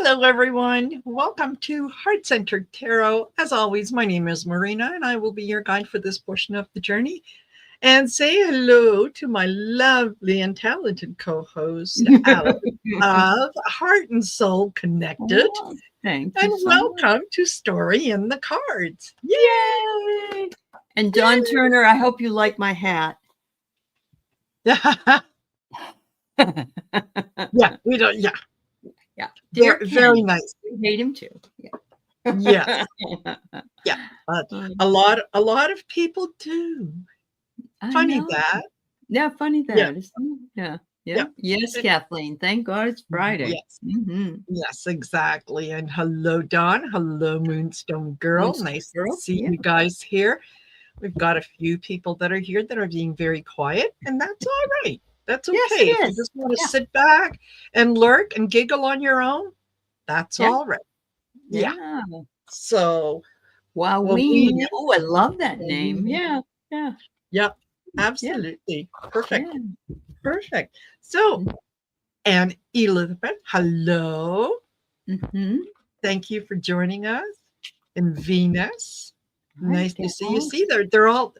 Hello, everyone. Welcome to Heart Centered Tarot. As always, my name is Marina, and I will be your guide for this portion of the journey. And say hello to my lovely and talented co-host, Aley of Heart and Soul Connected. Oh, thank you. And so welcome to Story in the Cards. Yay! And Don Turner, I hope you like my hat. Yeah, we don't. Yeah, Yeah, very nice. We hate him too. Yeah. Yes, yeah. A lot of people do. Funny that. Yeah, funny that. Yeah. Yeah. Yes, Kathleen. Thank God it's Friday. Yes. Yes, exactly. And hello, Dawn. Hello, Moonstone Girl. Nice to see you guys here. We've got a few people that are here that are being very quiet, and that's all right. That's okay. If you just want to sit back and lurk and giggle on your own, that's all right. Yeah. So, Woween. Oh, I love that name. Yeah. Yep. Absolutely. Perfect. Perfect. So, and Elizabeth, hello. Thank you for joining us. And Venus, nice to see you. See, they're all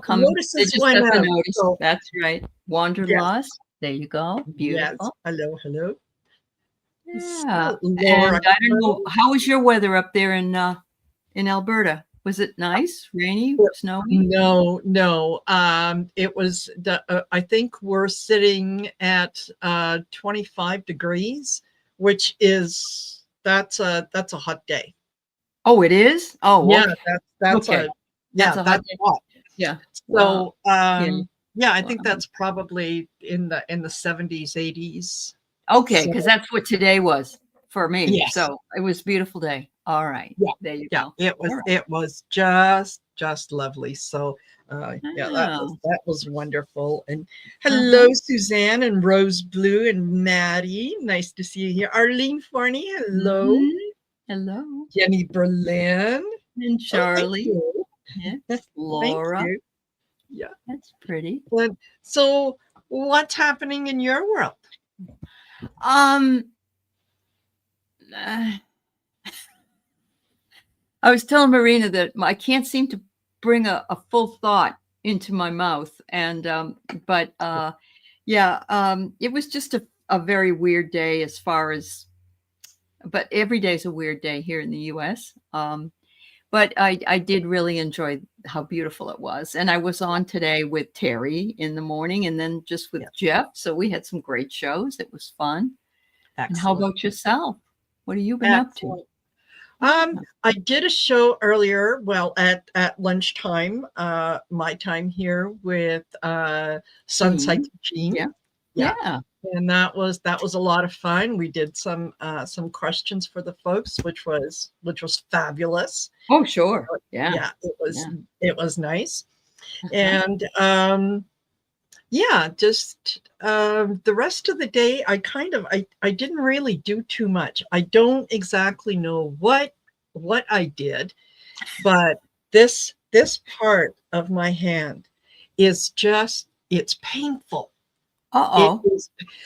coming. Notices went out. So. That's right. Wanderlust. There you go. Beautiful. Yes. Hello. Yeah. So, Laura, and I don't know, how was your weather up there in Alberta? Was it nice, rainy, snowy? No. It was. I think we're sitting at 25 degrees, which is that's a hot day. Oh, it is. Oh, yeah. That's a hot day. Yeah. So, I think that's probably in the 70s, 80s. Okay, because that's what today was for me. Yes. So it was a beautiful day. All right. Yeah. There you go. It was just lovely. So that was wonderful. And hello, Suzanne and Rose Blue and Maddie. Nice to see you here. Arlene Forney, hello. Hello. Jenny Berlin. And Charlie. Yes. Laura. Thank you. Yeah. That's pretty. So what's happening in your world? I was telling Marina that I can't seem to bring a full thought into my mouth. And, it was just a very weird day as far as, but every day is a weird day here in the US. But I did really enjoy how beautiful it was. And I was on today with Terry in the morning and then just with Jeff. So we had some great shows. It was fun. Excellent. And how about yourself? What have you been up to? I did a show earlier, at lunchtime, my time here with Sunsight Jean. Yeah. And that was a lot of fun. We did some questions for the folks, which was fabulous. Oh, sure. Yeah. It was nice. And just the rest of the day, I didn't really do too much. I don't exactly know what I did, but this part of my hand is it's painful.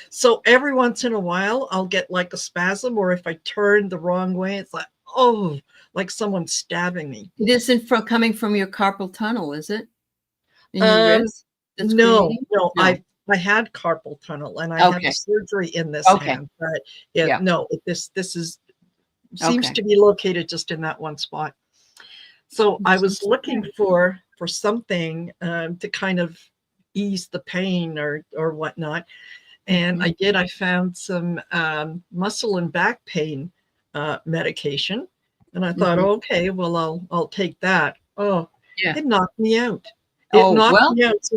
So every once in a while, I'll get like a spasm, or if I turn the wrong way, it's like, oh, like someone's stabbing me. It isn't coming from your carpal tunnel, is it? In your wrist? No. I had carpal tunnel and I had the surgery in this hand, but this seems to be located just in that one spot. So I was looking for something to kind of ease the pain or whatnot. And I found some muscle and back pain medication. And I thought, okay, well, I'll take that. Oh, it knocked me out. It knocked me out. So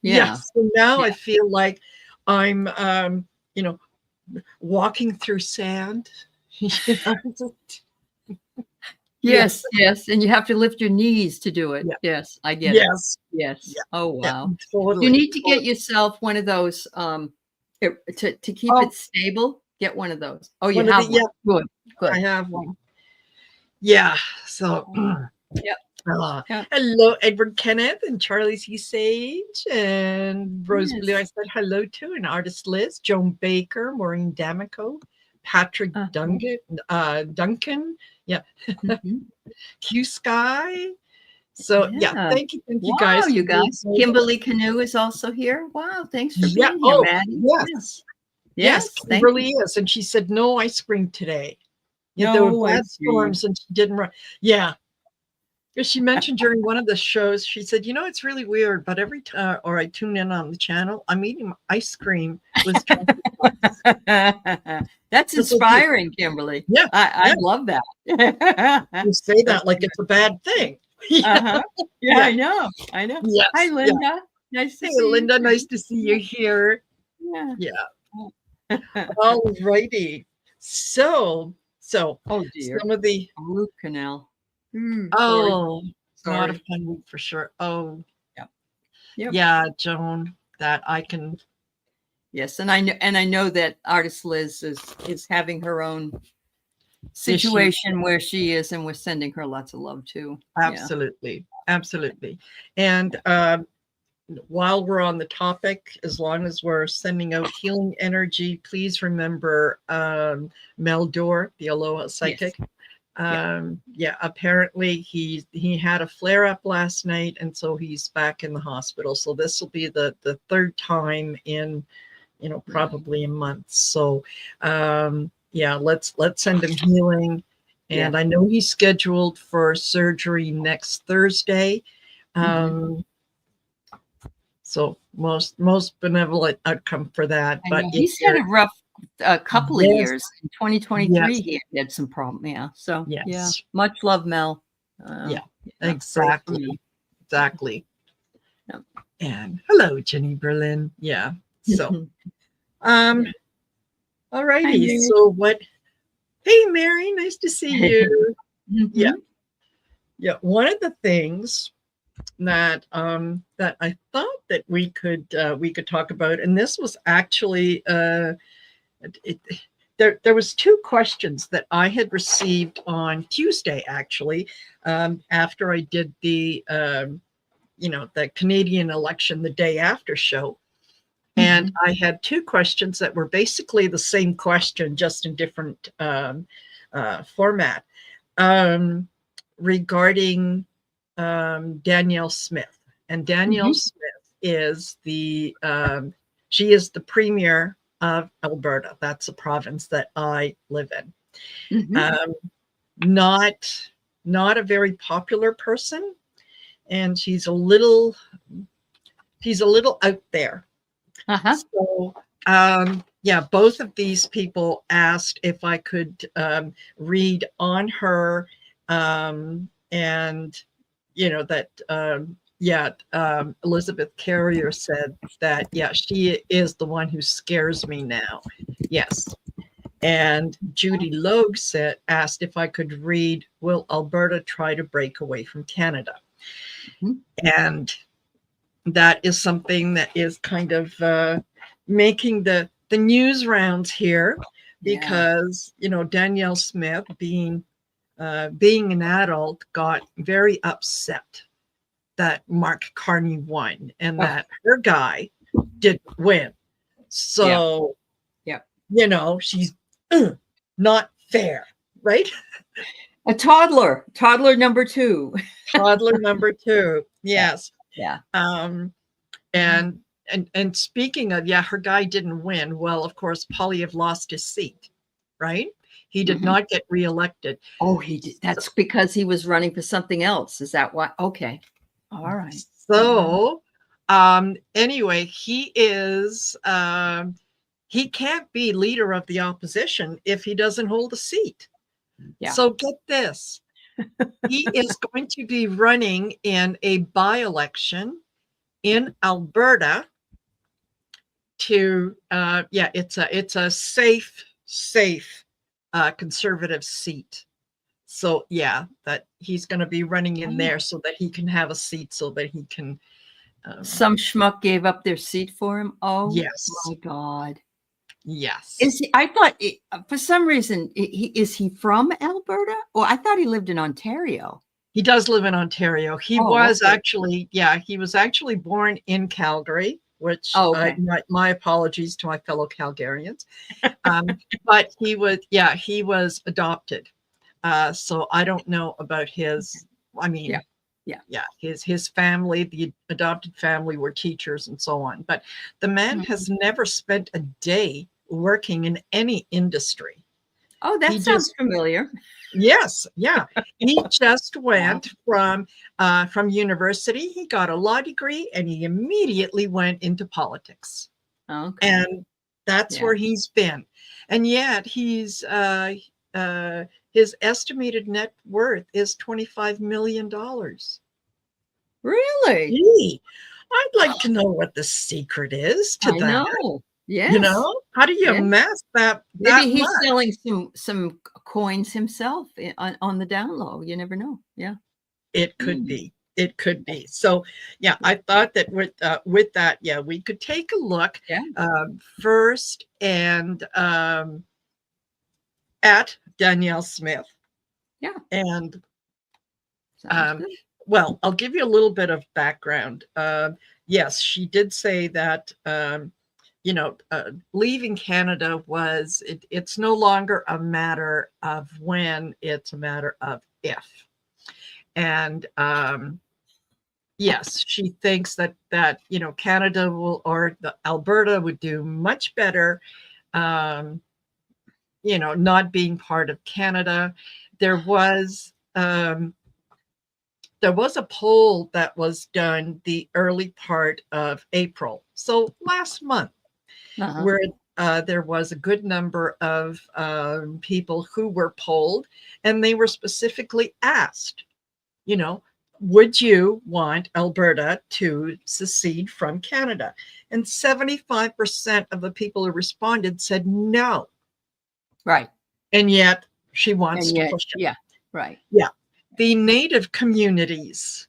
now, so now I feel like I'm, walking through sand. Yes. And you have to lift your knees to do it. Yes, I get it. Yes. Yeah. Oh, wow. Totally, you need to get yourself one of those to keep it stable. Get one of those. Oh, you have one. Good. I have one. Yeah. So, hello, Edward Kenneth and Charlie C. Sage and Rose Blue. I said hello to, and Artist Liz, Joan Baker, Maureen D'Amico, Patrick Duncan. Yeah. Q Sky. So yeah, thank you guys. Wow, you guys. Kimberly Canoe is also here. Wow, thanks for being here, Maddie. Yes, Kimberly is. And she said no ice cream today. Yeah, there were bad storms and she didn't run. Yeah. Because she mentioned during one of the shows, she said, you know, it's really weird, but every time I tune in on the channel, I'm eating ice cream with That's inspiring, Kimberly. Yeah. I love that. You say that like it's a bad thing. Yeah, I know. Yes. Hi, Linda. Nice to see you. Linda, nice to see you here. Yeah. All righty. So some of the root canal. Not a fun week for sure. Yeah, Joan, that I can. Yes, and I know that artist Liz is having her own situation where she is, and we're sending her lots of love too. Absolutely. And while we're on the topic, as long as we're sending out healing energy, please remember Mel Dore, the Aloha psychic. Apparently he had a flare-up last night, and so he's back in the hospital. So this will be the third time in probably a month. So let's send him healing. And I know he's scheduled for surgery next Thursday. So most benevolent outcome for that. But he's had a rough couple of years. In 2023, he had some problem. So much love, Mel. Exactly. And hello, Jenny Berlin. Yeah. So, all righty. So what? Hey, Mary, nice to see you. Yeah. One of the things that that I thought that we could talk about, and this was actually there was two questions that I had received on Tuesday, actually, after I did the the Canadian election the day after show. And I had two questions that were basically the same question, just in different format, regarding Danielle Smith. And Danielle Smith is she is the premier of Alberta. That's a province that I live in. Not a very popular person, and she's a little out there. So both of these people asked if I could read on her, and that Elizabeth Carrier said that she is the one who scares me now. Yes. And Judy Logue asked if I could read, will Alberta try to break away from Canada? And that is something that is kind of making the news rounds here, because Danielle Smith, being an adult, got very upset that Mark Carney won and that her guy didn't win. So she's not fair, right? A toddler number two. Toddler number two. Yes. Yeah. And speaking of, her guy didn't win. Well, of course, Poilievre lost his seat, right? He did not get reelected. Oh, he did. That's because he was running for something else. Is that why? Okay. All right. So, anyway, he is, he can't be leader of the opposition if he doesn't hold a seat. Yeah. So get this. He is going to be running in a by-election in Alberta to it's a safe conservative seat. So that he's going to be running in there so that he can have a seat, so that he can some schmuck gave up their seat for him. Oh yes, my God. Yes. Is he, I thought for some reason is he from Alberta? Or I thought he lived in Ontario. He does live in Ontario. He was actually born in Calgary. which Oh, okay. my apologies to my fellow Calgarians. But he was adopted. So I don't know about his, I mean, his family, the adopted family were teachers and so on. But the man has never spent a day working in any industry. Oh, that sounds familiar. Yes, yeah. He just went from university. He got a law degree and he immediately went into politics. Okay. And that's where he's been. And yet he's his estimated net worth is $25 million. Really? Gee, I'd like to know what the secret is to that. I know. Yes. You know, how do you amass that? Maybe he's selling some coins himself on the down low. You never know. Yeah. It could be. It could be. So, yeah, I thought that with that, yeah, we could take a look first and at Danielle Smith. Yeah. And well, I'll give you a little bit of background. Yes, she did say that leaving Canada it's no longer a matter of when, it's a matter of if. And yes, she thinks that Canada or the Alberta would do much better, not being part of Canada. There was a poll that was done the early part of April, so last month, where there was a good number of people who were polled, and they were specifically asked, would you want Alberta to secede from Canada? And 75% of the people who responded said no. Right. And yet she wants to push it. Yeah, right. Yeah. The Native communities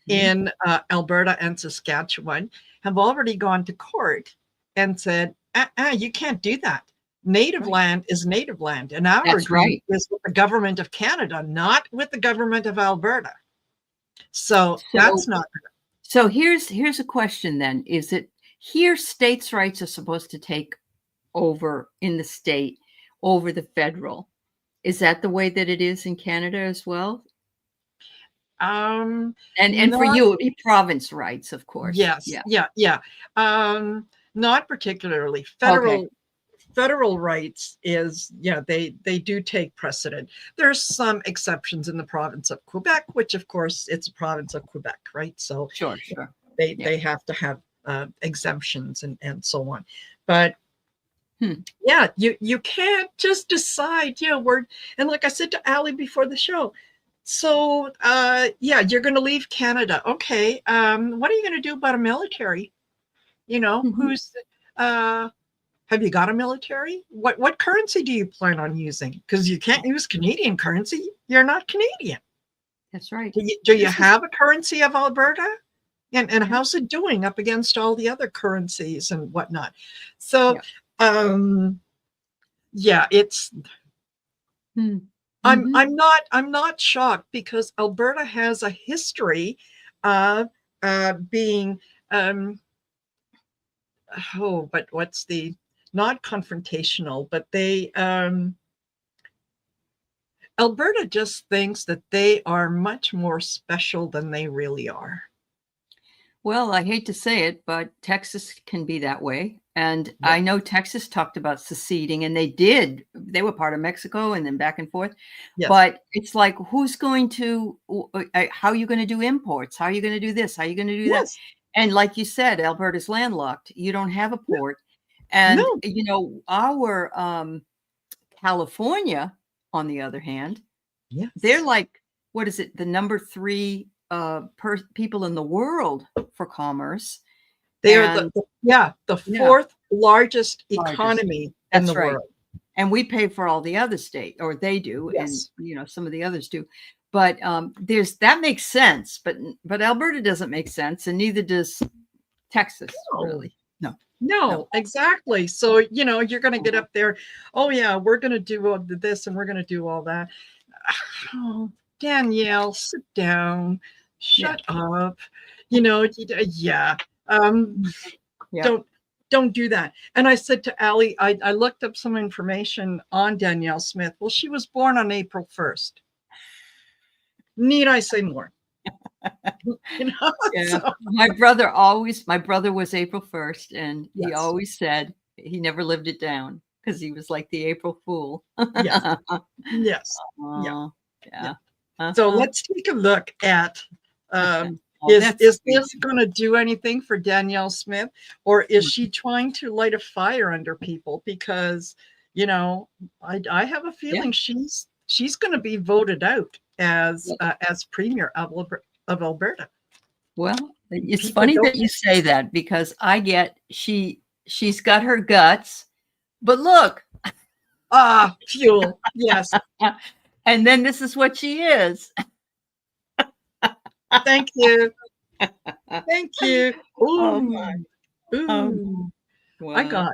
in Alberta and Saskatchewan have already gone to court and said, you can't do that. Native land is Native land. And our agreement is with the government of Canada, not with the government of Alberta. So that's not. So here's a question then. Is it here states' rights are supposed to take over in the state over the federal? Is that the way that it is in Canada as well? And for you, it would be province rights, of course. Yes. Yeah. Not particularly. Federal rights is, they do take precedent. There's some exceptions in the province of Quebec, which of course it's a province of Quebec, right? So sure. They have to have exemptions and so on. But yeah, you can't just decide, and like I said to Aley before the show, so you're going to leave Canada. Okay. What are you going to do about a military? Who's have you got a military? What currency do you plan on using? Because you can't use Canadian currency. You're not Canadian. That's right. Do you have a currency of Alberta? And how's it doing up against all the other currencies and whatnot? So, it's. I'm not shocked, because Alberta has a history of being but what's the not confrontational, but they Alberta just thinks that they are much more special than they really are. Well, I hate to say it, but Texas can be that way. And I know Texas talked about seceding, and they did. They were part of Mexico and then back and forth. Yes. But it's like, who's going to, how are you going to do imports? How are you going to do this? How are you going to do that? And like you said, Alberta's landlocked. You don't have a port. And, our California, on the other hand, they're like, what is it? The number 3 people in the world for commerce. They are the 4th largest economy in the world. And we pay for all the other state, or they do, and some of the others do. But that makes sense, but Alberta doesn't make sense, and neither does Texas, really. No, exactly. So you're going to get up there. Oh yeah, we're going to do all this and we're going to do all that. Oh, Danielle, sit down. Shut up. Yeah. Don't do that. And I said to Aley, I looked up some information on Danielle Smith. Well, she was born on April 1st. Need I say more? You know, Yeah. so. My brother was April 1st, and he Yes. always said he never lived it down because he was like the April Fool. Yes. Yes. Yeah. Yeah. Uh-huh. So let's take a look at is this going to do anything for Danielle Smith, or is she trying to light a fire under people? Because, you know, I have a feeling she's going to be voted out as premier of Alberta. Well, it's funny that you say that, because she's got her guts, but look. Fuel. Yes. And then this is what she is. Thank you. Thank you. Ooh. Wow. I got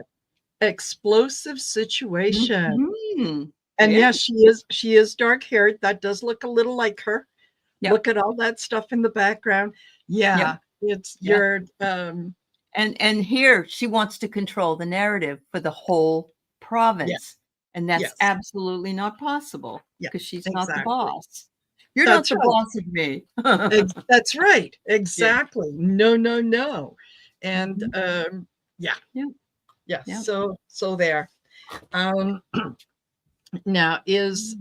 explosive situation. Mm-hmm. And yes, she is dark haired. That does look a little like her. Yep. Look at all that stuff in the background. Yeah. Yep. It's your and here she wants to control the narrative for the whole province. And that's absolutely not possible, because she's not the boss. You're not the boss of me. That's right. Exactly. No. And yeah. So there. Now is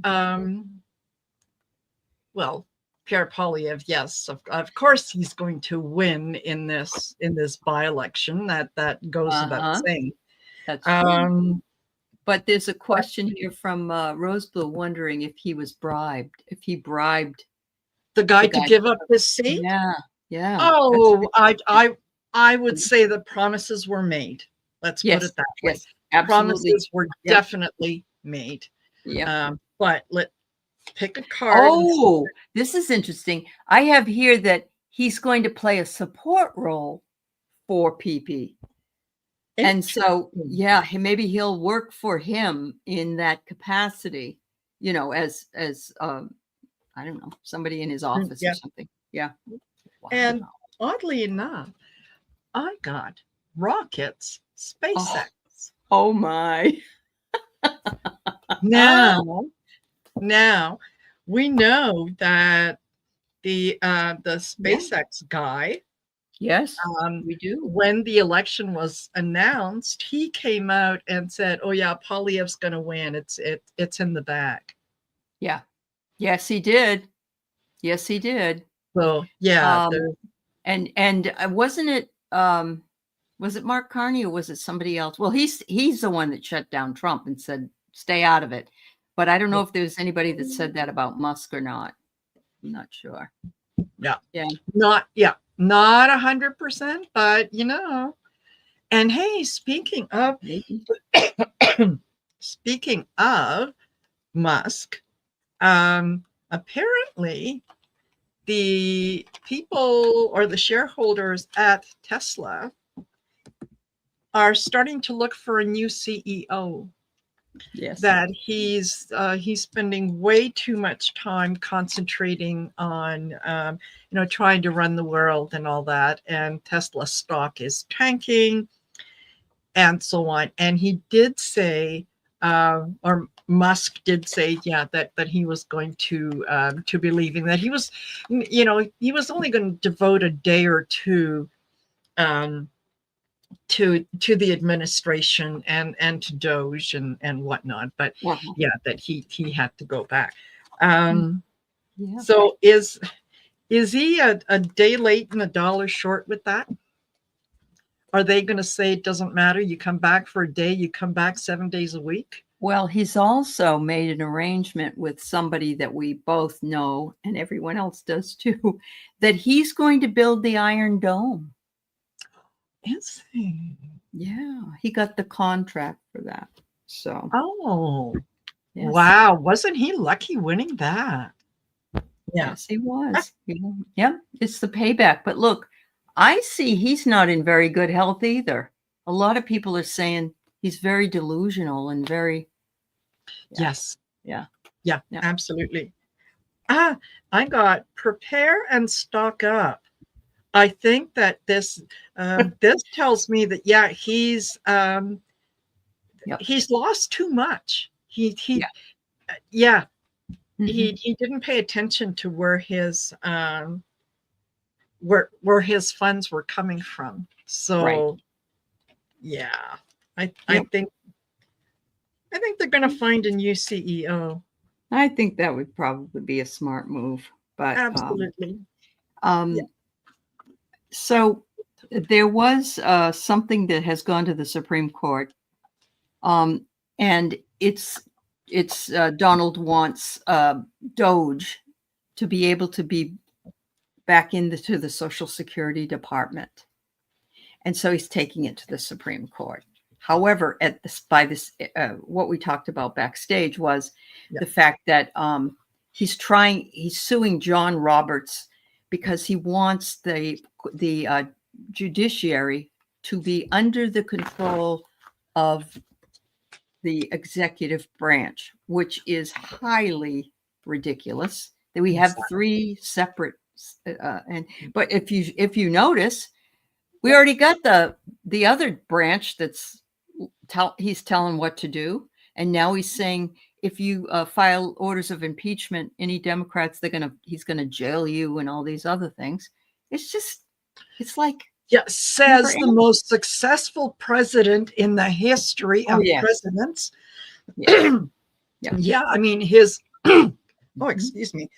well, Pierre Poilievre, yes, of course he's going to win in this by-election. That goes without saying. That's true. But there's a question here from Roseblue wondering if he was bribed, if he bribed the guy to give up his seat. Yeah. Oh, I would say the promises were made. Let's put it that way. Yes, absolutely. Promises were definitely made. Yeah. But let's pick a card. Oh, this is interesting. I have here that he's going to play a support role for PP. And so, maybe he'll work for him in that capacity, you know, as I don't know, somebody in his office or something. Yeah. Wow. And oddly enough, I got rockets, SpaceX. Oh my. Now we know that the SpaceX guy. Yes, we do. When the election was announced, he came out and said, "Oh yeah, Poilievre's going to win. It's in the bag." Yeah. Yes, he did. Yes, he did. So yeah. And wasn't it was it Mark Carney or was it somebody else? Well, he's the one that shut down Trump and said, "Stay out of it." But I don't know if there's anybody that said that about Musk or not. I'm not sure. Yeah. Not 100%, but you know. And hey, speaking of Musk, apparently the people or the shareholders at Tesla are starting to look for a new CEO. Yes. That he's spending way too much time concentrating on trying to run the world and all that, and Tesla stock is tanking and so on. And he did say or Musk did say that he was going to be leaving, that he was only going to devote a day or two to the administration and to Doge and whatnot, but that he had to go back. So is he a day late and a dollar short with that? Are they going to say it doesn't matter? You come back for a day, you come back 7 days a week? Well, he's also made an arrangement with somebody that we both know, and everyone else does too, that he's going to build the Iron Dome. Is he? Yeah, he got the contract for that. So. Oh, yes. Wow! Wasn't he lucky winning that? Yes, he was. Yeah, it's the payback. But look, I see he's not in very good health either. A lot of people are saying he's very delusional and very. Yes. Yeah, absolutely. I got prepare and stock up. I think that this this tells me that he's lost too much. He didn't pay attention to where his funds were coming from. So I think they're going to find a new CEO. I think that would probably be a smart move. But absolutely. So there was something that has gone to the Supreme Court, and it's Donald wants Doge to be able to be back into the Social Security Department, and so he's taking it to the Supreme Court. However, what we talked about backstage was the fact that he's suing John Roberts because he wants the judiciary to be under the control of the executive branch, which is highly ridiculous. That we have three separate, but if you notice, we already got the other branch that's he's telling what to do, and now he's saying if you file orders of impeachment, any Democrats he's gonna jail you and all these other things. It's like says the most successful president in the history of presidents. I mean his excuse me.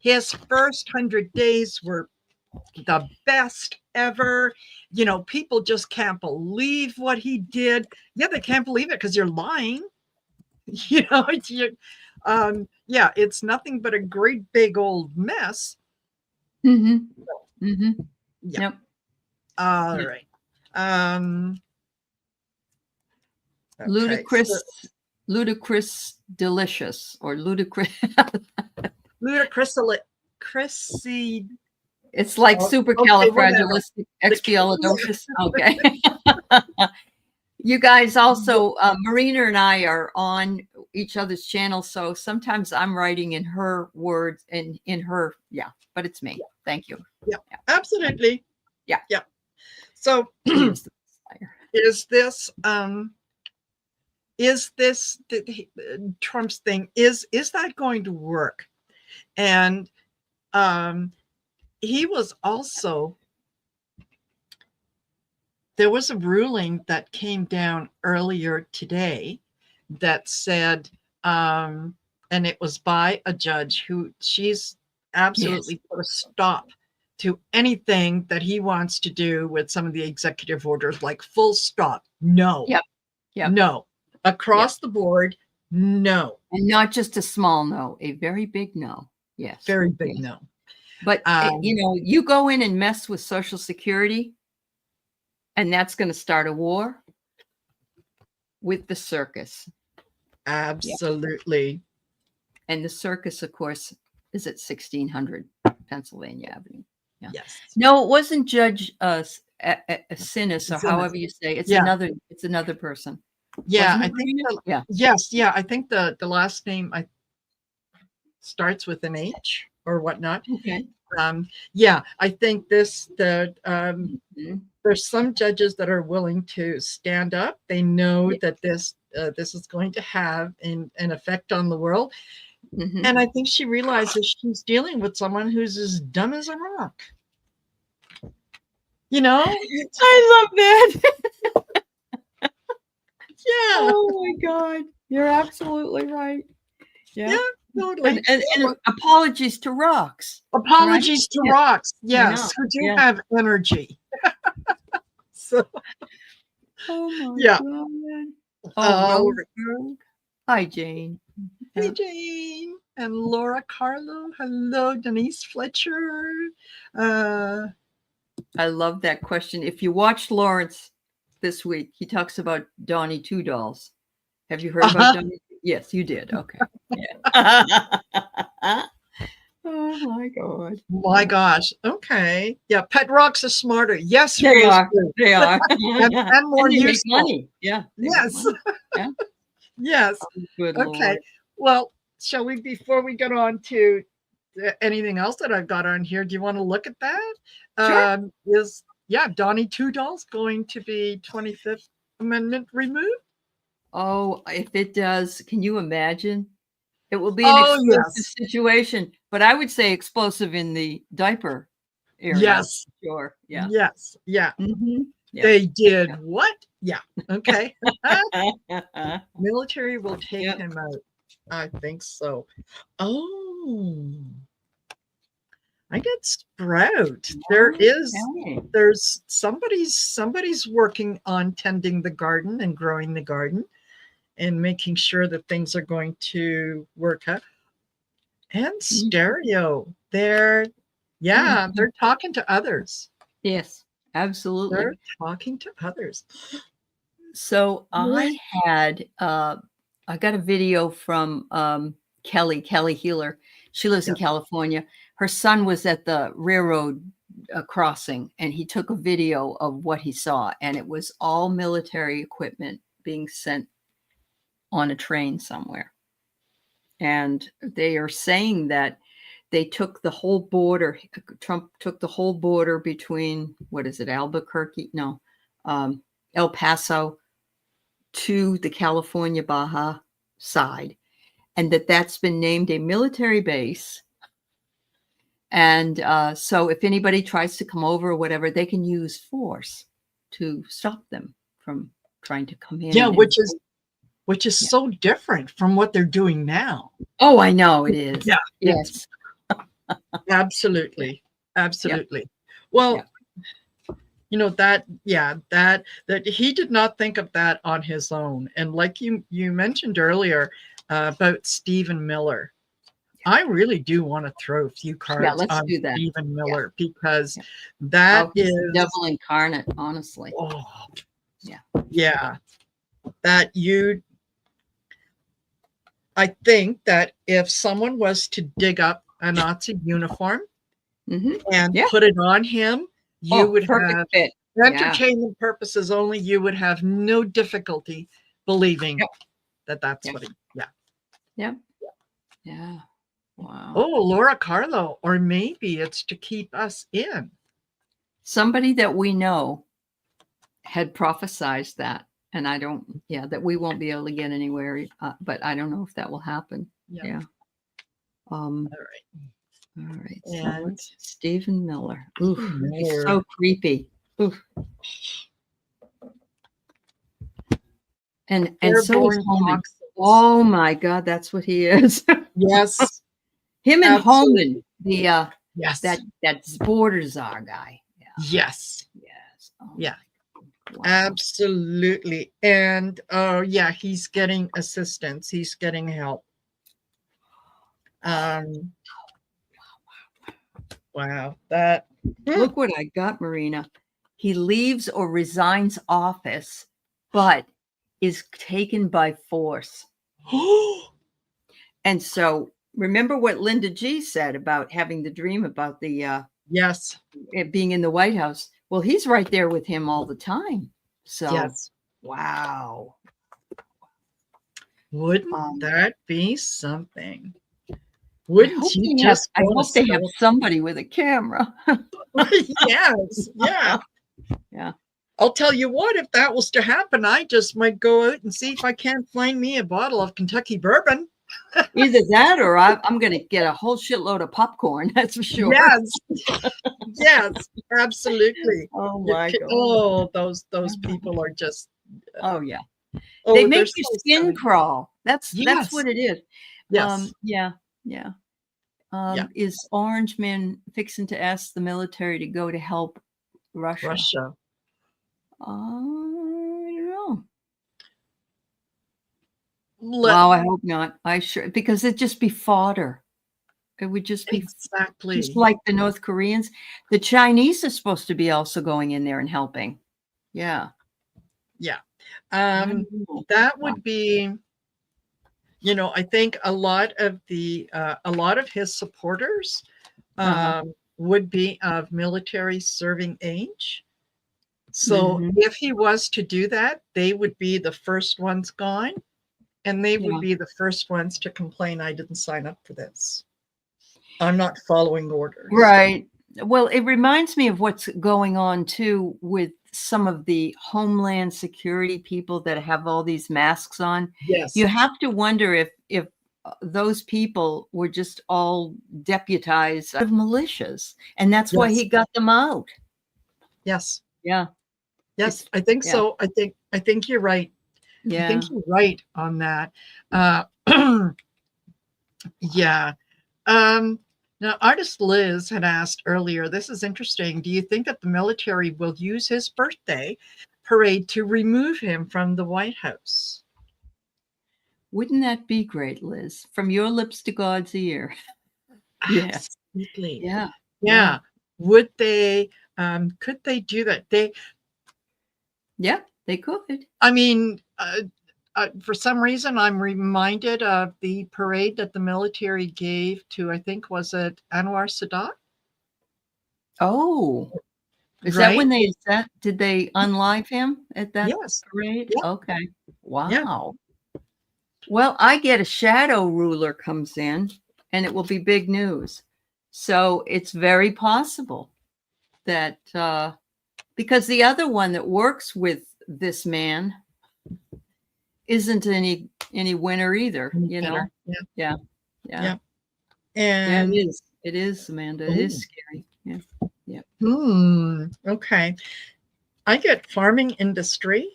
His first 100 days were the best ever. People just can't believe what he did. They can't believe it because you're lying. It's nothing but a great big old mess. Yep. All right. Ludicrous delicious, or ludicrous it's like supercalifragilisticexpialidocious. Okay. You guys also, Marina and I are on each other's channel, so sometimes I'm writing in her words and in her, but it's me. Thank you. Absolutely. So is this Trump's thing, is that going to work? And he was also, there was a ruling that came down earlier today that said, and it was by a judge who she's absolutely put a stop to anything that he wants to do with some of the executive orders, like full stop. No. No. Across the board, no. And not just a small no, a very big no. Yes. Very big no. But, you go in and mess with Social Security, and that's going to start a war with the circus. Absolutely. And the circus, of course, is at 1600 Pennsylvania Avenue. Yes. No, it wasn't Judge Sinus, or however you say. It's another person. I think I think the last name starts with an H or whatnot. Okay. I think there's some judges that are willing to stand up. They know that this is going to have an effect on the world. And I think she realizes she's dealing with someone who's as dumb as a rock. I love that. Oh my God. You're absolutely right. Yeah, totally. And apologies to rocks. Apologies to rocks. Yes, who do have energy. So, oh my God. Hi, Jane. Hey, Jane. And Laura Carlo. Hello, Denise Fletcher. I love that question. If you watched Lawrence this week, he talks about Donnie Two Dolls. Have you heard about Donnie? Yes, you did. Okay. Oh my God. My gosh. Okay. Yeah. Pet rocks are smarter. Yes, they are. They are. and more useful. Money. Yeah. Yes. Yeah. Yes. Oh, good okay. Lord. Well, shall we, before we get on to anything else that I've got on here. Do you want to look at that? Sure. Donnie Two Doll's going to be 25th Amendment removed? Oh, if it does, can you imagine? It will be an Oh, explosive yes. situation, but I would say explosive in the diaper area. Yes. Sure. Yeah. Yes. Yeah. Yeah. They did Yeah. what? Yeah. Okay. Military will take him out. I think so. Oh, I get sprout. There's somebody's working on tending the garden and growing the garden and making sure that things are going to work out. And stereo. They're talking to others. Yes, absolutely. They're talking to others. So I got a video from Kelly Healer. She lives in California. Her son was at the railroad crossing, and he took a video of what he saw, and it was all military equipment being sent on a train somewhere. And they are saying that they took the whole border. Trump took the whole border between, what is it, Albuquerque? No, El Paso to the California Baja side, and that's been named a military base. And so if anybody tries to come over or whatever, they can use force to stop them from trying to come in. Yeah, which is so different from what they're doing now. Oh, I know it is. Yeah. Yes. Absolutely. Absolutely. Well, that he did not think of that on his own. And like you mentioned earlier about Stephen Miller, I really do want to throw a few cards on Stephen Miller because that is the devil incarnate, honestly. Oh, yeah. I think that if someone was to dig up a Nazi uniform and put it on him, you would have fit. Entertainment purposes only, you would have no difficulty believing that that's what he. Yeah. Wow. Oh, Laura Carlo, or maybe it's to keep us in. Somebody that we know had prophesized that, and that we won't be able to get anywhere, but I don't know if that will happen. Yeah. All right. So Stephen Miller. Ooh, he's so creepy. Ooh. And so is Holman. Oh my God, that's what he is. Yes. Him and Holman, that border czar guy. Yeah. Yes. Oh, yeah. Wow. Absolutely. And he's getting assistance. He's getting help. Wow. Look what I got, Marina. He leaves or resigns office, but is taken by force. And so remember what Linda G said about having the dream about the it being in the White House. Well, he's right there with him all the time. So wow. Wouldn't that be something? Wouldn't you just I hope they have somebody with a camera. Yes. Yeah. Yeah. I'll tell you what, if that was to happen, I just might go out and see if I can't find me a bottle of Kentucky bourbon. Either that or I'm going to get a whole shitload of popcorn. That's for sure. Yes. Yes, absolutely. Oh my God. Oh, those people are just. Oh yeah. They make your skin crawl. That's what it is. Yes. Yeah. Is Orange Man fixing to ask the military to go to help Russia? I don't know. Wow, I hope not. Because it'd just be fodder. It would just be just like the North Koreans. The Chinese are supposed to be also going in there and helping. Yeah. Yeah. That would be, I think a lot of his supporters would be of military serving age. So if he was to do that, they would be the first ones gone. And they would be the first ones to complain, I didn't sign up for this. I'm not following orders. Right. Well, it reminds me of what's going on too with some of the Homeland Security people that have all these masks on. Yes. You have to wonder if those people were just all deputized of militias, and that's why he got them out. Yes. Yeah. Yes, I think so. I think you're right. Yeah. I think you're right on that. Yeah. Now, artist Liz had asked earlier, this is interesting. Do you think that the military will use his birthday parade to remove him from the White House? Wouldn't that be great, Liz? From your lips to God's ear. Yes. Absolutely. Yeah. Yeah. Would they, could they do that? Yeah, they could. I mean, for some reason, I'm reminded of the parade that the military gave to, I think, was it Anwar Sadat? Oh, is that when they did they unlive him at that parade? Yep. Okay. Wow. Yeah. Well, I get a shadow ruler comes in and it will be big news. So it's very possible that because the other one that works with this man isn't any winner either, you know. Yeah. And it is, Amanda. It is scary. Yeah. Okay. I get farming industry.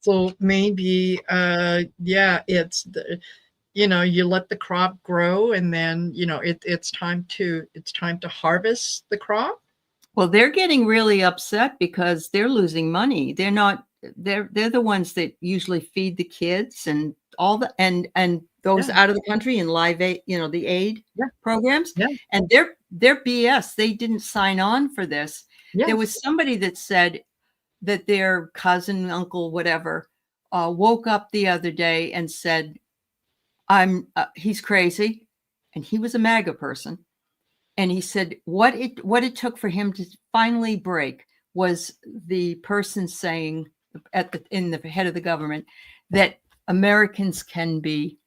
So maybe it's the, you let the crop grow and then it's time to harvest the crop. Well, they're getting really upset because they're losing money. They're the ones that usually feed the kids and all the and those out of the country in live aid, the aid programs. And they're BS. They didn't sign on for this. There was somebody that said that their cousin, uncle, whatever, woke up the other day and said, he's crazy. And he was a MAGA person. And he said what it took for him to finally break was the person saying in the head of the government that Americans can be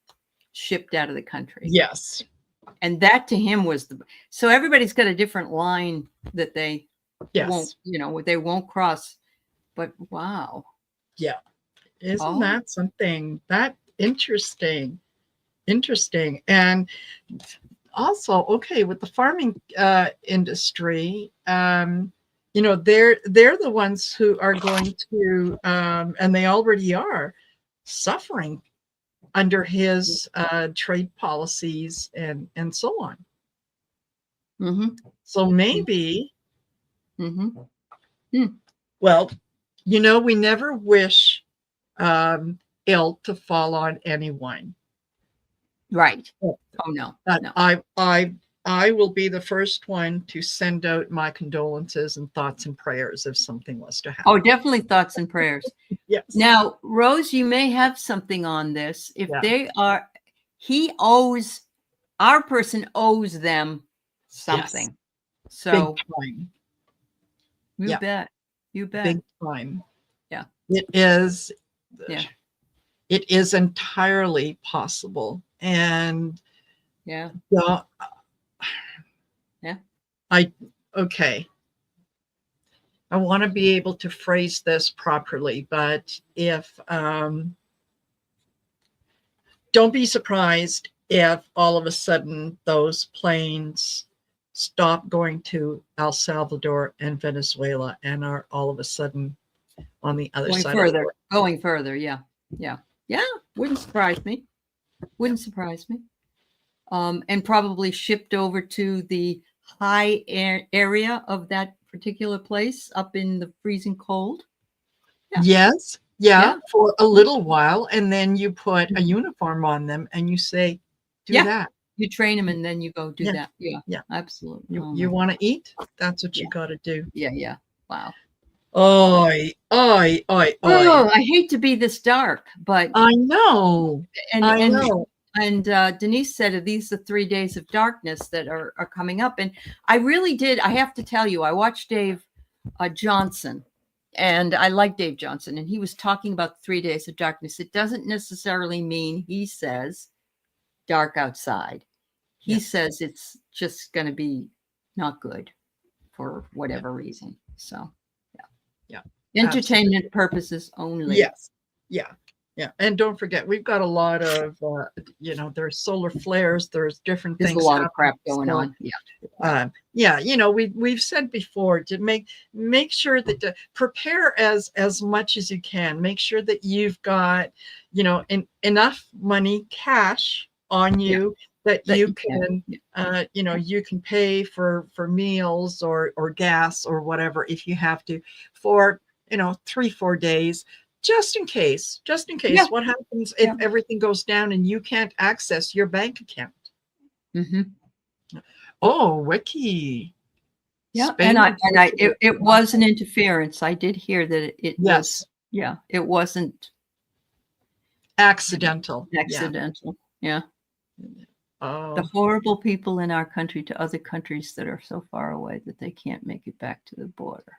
shipped out of the country. Yes. And that to him was so everybody's got a different line that they won't, they won't cross. But wow. Yeah. Isn't that something that interesting? Interesting. And also, okay, with the farming industry, they're the ones who are going to, and they already are suffering under his trade policies and so on. So maybe, well, we never wish ill to fall on anyone. Right. Oh no. I will be the first one to send out my condolences and thoughts and prayers if something was to happen. Oh, definitely thoughts and prayers. Yes. Now, Rose, you may have something on this. If they are, our person owes them something. Yes. So big time. You bet. You bet. Big time. Yeah. It is. Yeah. It is entirely possible. And okay. I want to be able to phrase this properly, but if don't be surprised if all of a sudden those planes stop going to El Salvador and Venezuela and are all of a sudden on the other side. Going further. Yeah. Wouldn't surprise me. And probably shipped over to the high area of that particular place up in the freezing cold. Yes. Yeah, for a little while. And then you put a uniform on them and you say, do that. You train them and then you go do that. Yeah, absolutely. You want to eat? That's what you got to do. Yeah. Wow. I hate to be this dark, but I know. I know. And Denise said these are 3 days of darkness that are coming up. And I really did. I have to tell you, I watched Dave Johnson, and I like Dave Johnson, and he was talking about 3 days of darkness. It doesn't necessarily mean, he says, dark outside. he says it's just going to be not good for whatever reason. So, yeah, entertainment purposes only. Yes, yeah. And don't forget, we've got a lot of, there's solar flares. There's different There's things. a lot of crap going on. We've said before to make sure that to prepare as much as you can. Make sure that you've got, enough money, cash on you that you can, you can pay for meals or gas or whatever if you have to for 3-4 days. Just in case, what happens if everything goes down and you can't access your bank account? Oh, Wiki. Yeah, it was an interference. I did hear that it was. Yeah, it wasn't accidental. Yeah. Oh. The horrible people in our country to other countries that are so far away that they can't make it back to the border.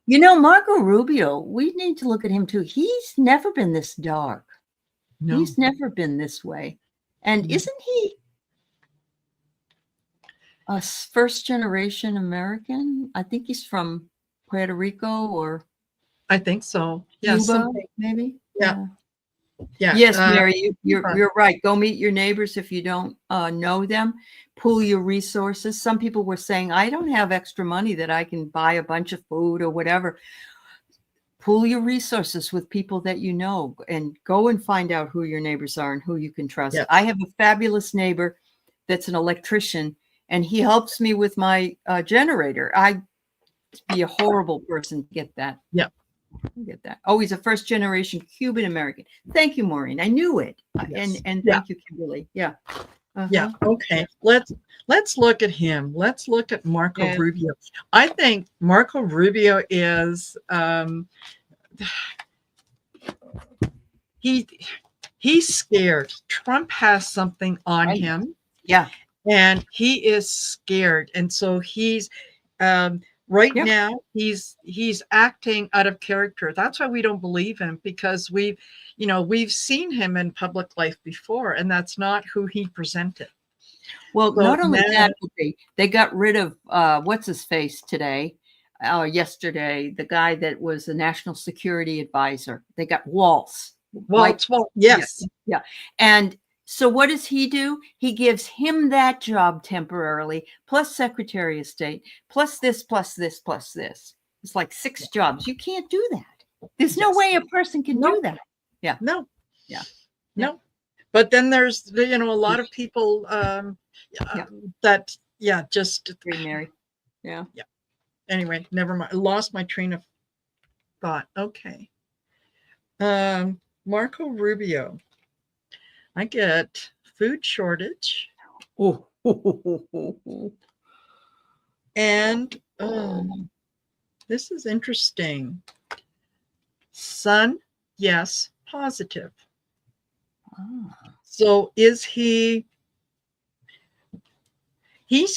Marco Rubio, we need to look at him too. He's never been this dark. No. He's never been this way. And isn't he a first-generation American? I think he's from Puerto Rico or I think so. Cuba, maybe. Yeah. Yes, Mary, you're right. Go meet your neighbors if you don't know them. Pool your resources. Some people were saying, I don't have extra money that I can buy a bunch of food or whatever. Pool your resources with people that you know and go and find out who your neighbors are and who you can trust. Yeah. I have a fabulous neighbor that's an electrician, and he helps me with my generator. I'd be a horrible person to get that. Yeah. Get that. Oh, he's a first-generation Cuban American. Thank you, Maureen. I knew it. Yes. And thank you, Kimberly. Yeah. Yeah. Okay. Let's look at him. Let's look at Marco Rubio. I think Marco Rubio is he's scared. Trump has something on him. Yeah. And he is scared. And so he's now he's acting out of character. That's why we don't believe him, because we've seen him in public life before, and that's not who he presented. Well, so not only that, they got rid of what's his face yesterday, the guy that was the national security advisor. They got Waltz. Yes. Yeah. And so what does he do? He gives him that job temporarily, plus Secretary of State, plus this, plus this, plus this. It's like 6 jobs. You can't do that. There's no way a person can do that. Yeah. No. Yeah. No. But then there's, a lot of people that, just. Mary. Yeah. Anyway, never mind. I lost my train of thought. Okay. Marco Rubio. I get food shortage. Oh. And this is interesting. Sun, yes, positive. So is he's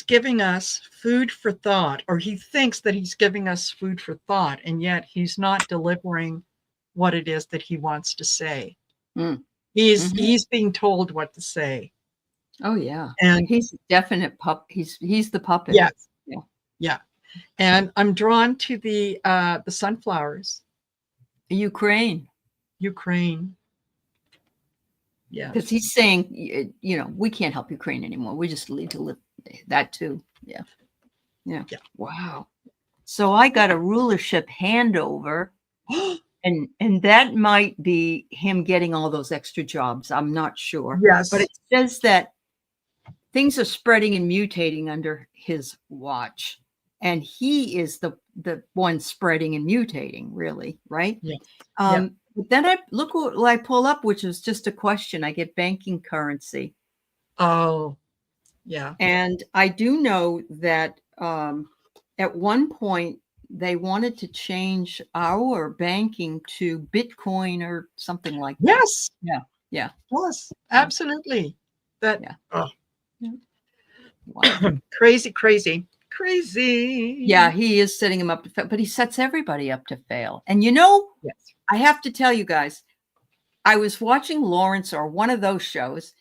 giving us food for thought, or he thinks that he's giving us food for thought, and yet he's not delivering what it is that he wants to say. He's being told what to say. Oh yeah, and he's a definite pup. He's the puppet. Yes, yeah. And I'm drawn to the sunflowers. Ukraine. Yeah, because he's saying, we can't help Ukraine anymore. We just need to live that too. Yeah. Wow. So I got a rulership handover. And that might be him getting all those extra jobs. I'm not sure. Yes. But it says that things are spreading and mutating under his watch. And he is the one spreading and mutating, really, right? Yeah. But then I look what I pull up, which is just a question. I get banking currency. Oh, yeah. And I do know that at one point, they wanted to change our banking to Bitcoin or something like that. Yes. Yeah. Yes, absolutely. That. Yeah. Oh. Yeah. Wow. Crazy. Yeah, he is setting him up to fail, but he sets everybody up to fail. And I have to tell you guys, I was watching Lawrence or one of those shows,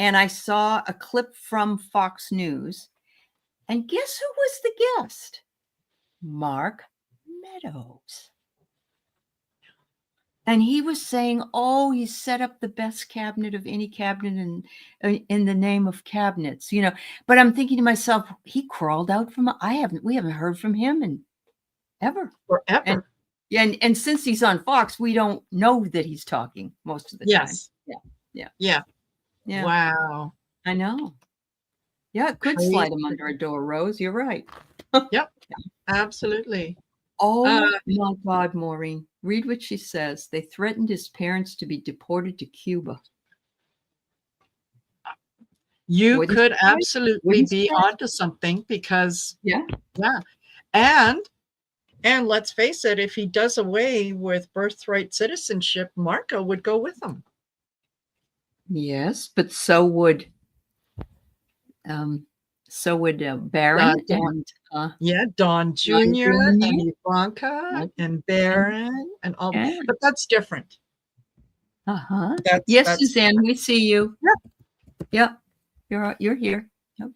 and I saw a clip from Fox News. And guess who was the guest? Mark Meadows. And he was saying, oh, he set up the best cabinet of any cabinet in the name of cabinets, you know. But I'm thinking to myself, he crawled out from, we haven't heard from him in ever. Forever. And since he's on Fox, we don't know that he's talking most of the time. Yeah. Wow. I know. Yeah, it could slide him under a door, Rose. You're right. Yep. Absolutely. Oh my God, Maureen. Read what she says. They threatened his parents to be deported to Cuba. You could absolutely be onto something because and let's face it, if he does away with birthright citizenship, Marco would go with him. Yes, but so would Baron and Don Jr. and Ivanka and Baron and all. But that's different. Yes, Suzanne, we see you. Yep. You're here. Yep.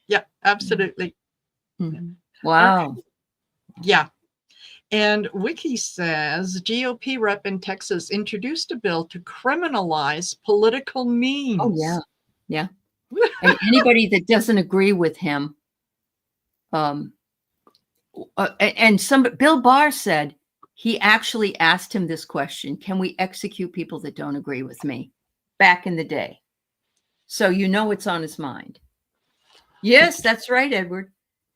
Yeah, absolutely. Wow. Okay. Yeah. And Wiki says GOP rep in Texas introduced a bill to criminalize political memes. Oh, yeah. And anybody that doesn't agree with him, and Bill Barr said he actually asked him this question: can we execute people that don't agree with me? Back in the day. So you know it's on his mind. Yes, that's right, Edward.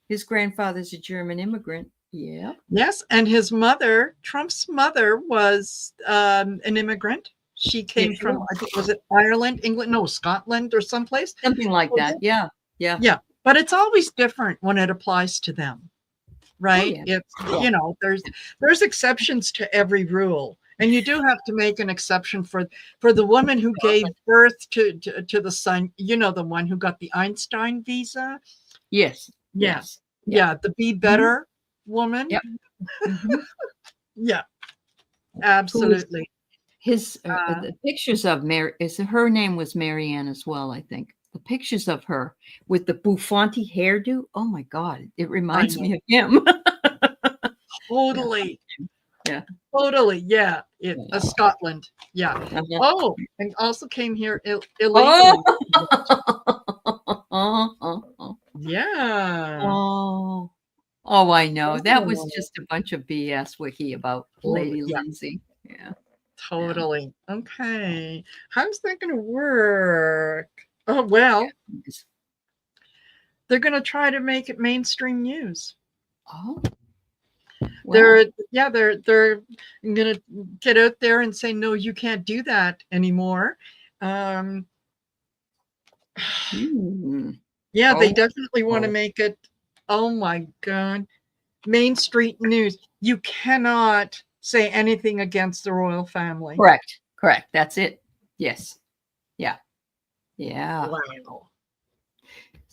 His grandfather's a German immigrant. Yeah. Yes, and his mother, Trump's mother, was an immigrant. She came from, I think, was it Ireland, England? No, Scotland or someplace. Something like that. Yeah. But it's always different when it applies to them, right? It's you know, there's exceptions to every rule, and you do have to make an exception for the woman who gave birth to the son. You know, the one who got the Einstein visa. Yes. Yeah. The Be Better woman. Yep. Yeah. Absolutely. The pictures of Mary, her name was Marianne as well, I think. The pictures of her with the bouffante hairdo. Oh my God, it reminds me of him. Totally. Yeah. Totally. Yeah. Scotland. Yeah. Oh, and also came here illegally. Yeah. Oh, I know. That was just a bunch of BS wiki about Lady Lindsay. Yeah. Totally. Okay. How's that going to work? Oh, well, they're going to try to make it mainstream news. Oh. Wow. They're going to get out there and say, no, you can't do that anymore. Yeah, they definitely want to make it, oh my God, Main Street news. You cannot say anything against the royal family. Correct. That's it. Yes. Yeah. Wow.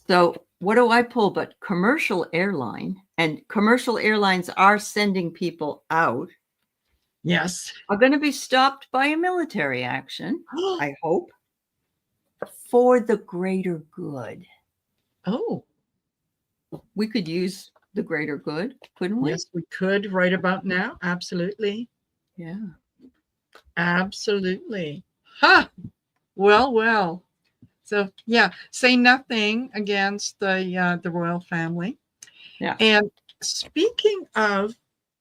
So what do I pull but commercial airline? And commercial airlines are sending people out. Yes. Are going to be stopped by a military action, I hope, for the greater good. Oh. We could use the greater good, couldn't we? Yes, we could right about now. Absolutely. Yeah. Absolutely. Well. So yeah, say nothing against the royal family. Yeah. And speaking of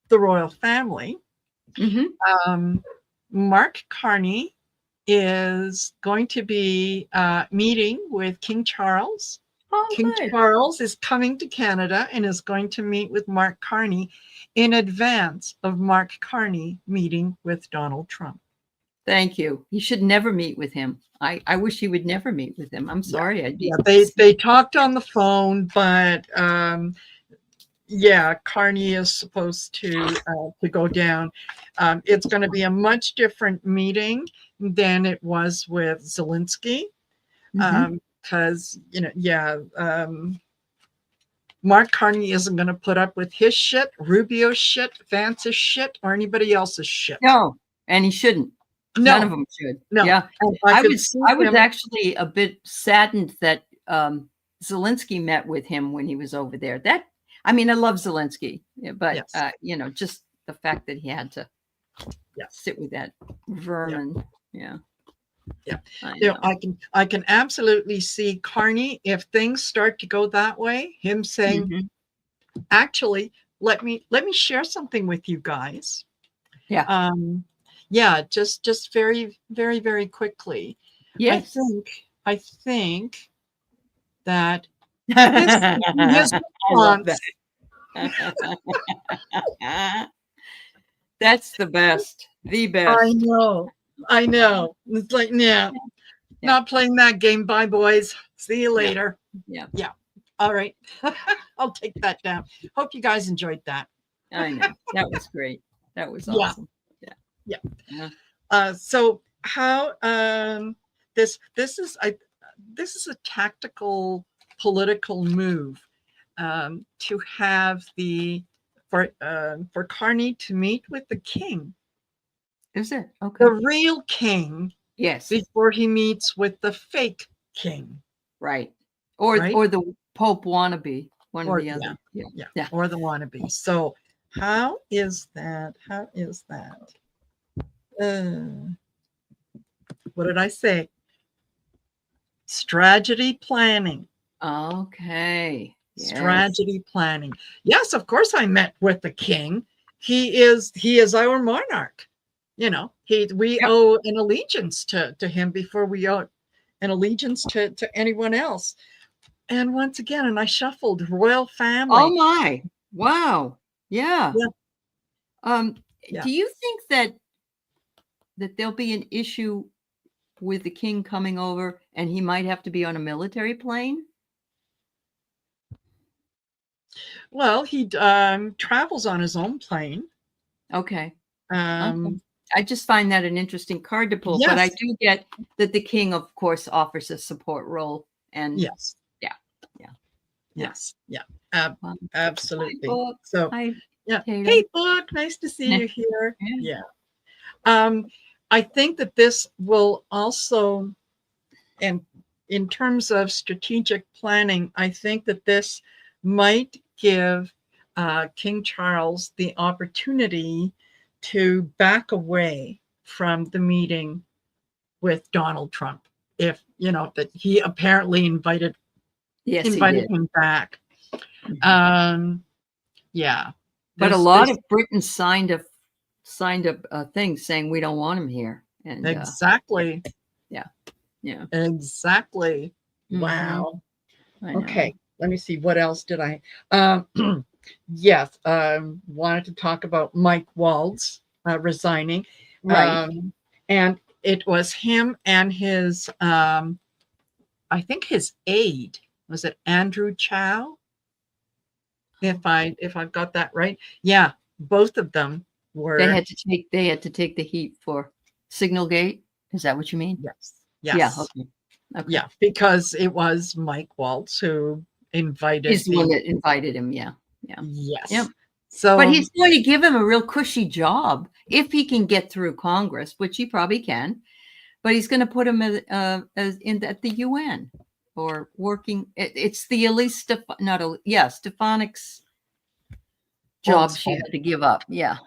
the royal family, Mark Carney is going to be meeting with King Charles. King Charles is coming to Canada and is going to meet with Mark Carney in advance of Mark Carney meeting with Donald Trump. Thank you. He should never meet with him. I wish he would never meet with him. I'm sorry. They talked on the phone, but Carney is supposed to go down. It's going to be a much different meeting than it was with Zelensky. Because Mark Carney isn't going to put up with his shit, Rubio's shit, Vance's shit, or anybody else's shit. No, and he shouldn't. None of them should. No. Yeah. I was actually a bit saddened that Zelensky met with him when he was over there. I love Zelensky, but yes. just the fact that he had to sit with that vermin. Yeah. I can absolutely see Carney, if things start to go that way, him saying, actually, let me share something with you guys. Just very, very, very quickly. Yes. I think that his response, that's the best. The best. I know. It's like, not playing that game. Bye, boys. See you later. Yeah. All right. I'll take that down. Hope you guys enjoyed that. I know. That was great. That was awesome. So how this is a tactical political move to have for Carney to meet with the king. Is it? Okay. The real king. Yes. Before he meets with the fake king. Right. Or the Pope wannabe. One or the other. Yeah. Or the wannabe. So how is that? What did I say? Strategy planning. Okay. Yes. Strategy planning. Yes, of course I met with the king. He is our monarch. We owe an allegiance to him before we owe an allegiance to anyone else. And once again, and I shuffled royal family. Oh my! Wow! Yeah. Do you think that there'll be an issue with the king coming over, and he might have to be on a military plane? Well, he travels on his own plane. Okay. I just find that an interesting card to pull, but I do get that the king, of course, offers a support role. And absolutely. Hi, so Hi, hey, Book, nice to see you here. I think that this will also, and in terms of strategic planning, I think that this might give King Charles the opportunity to back away from the meeting with Donald Trump, if that he apparently invited him back. But a lot of Britain signed a thing saying we don't want him here. And exactly. Exactly. Wow. Okay, let me see, what else did I wanted to talk about Mike Waltz resigning. And it was him and his I think his aide, was it Andrew Chow? If I've got that right. Yeah, both of them were. They had to take the heat for Signalgate. Is that what you mean? Yes. Yeah. Okay. Yeah, because it was Mike Waltz who invited. He's the one that invited him. Yeah. Yes. Yep. So, but he's going to give him a real cushy job if he can get through Congress, which he probably can. But he's going to put him at the UN or working. It's the Aley Stefanik's job she had to give up. Yeah.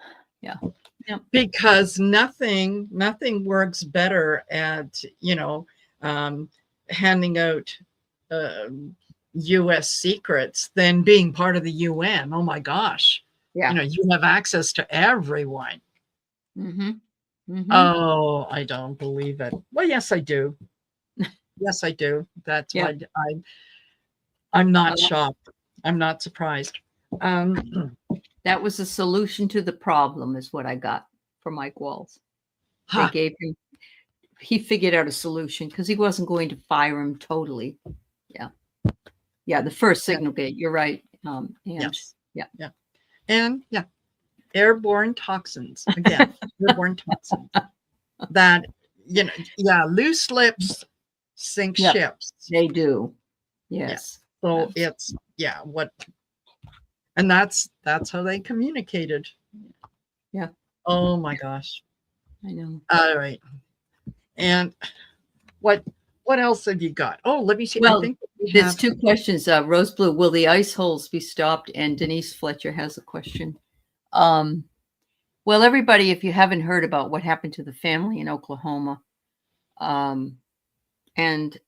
Because nothing works better at handing out U.S. secrets than being part of the UN. Oh my gosh! Yeah, you have access to everyone. Oh, I don't believe it. Well, yes, I do. Yes, I do. That's why I'm not shocked. I'm not surprised. That was a solution to the problem, is what I got from Mike Waltz. They gave him. He figured out a solution because he wasn't going to fire him totally. Yeah. The first Signalgate. You're right. Yes. And airborne toxins again. Airborne toxins that loose lips sink ships. They do. Yes. So it's and that's how they communicated. Yeah. Oh my gosh. I know. All right. And what else have you got? Oh, let me see. Well, I think we there's have 2 questions. Rose Blue, will the ice holes be stopped? And Denise Fletcher has a question. Well, everybody, if you haven't heard about what happened to the family in Oklahoma, and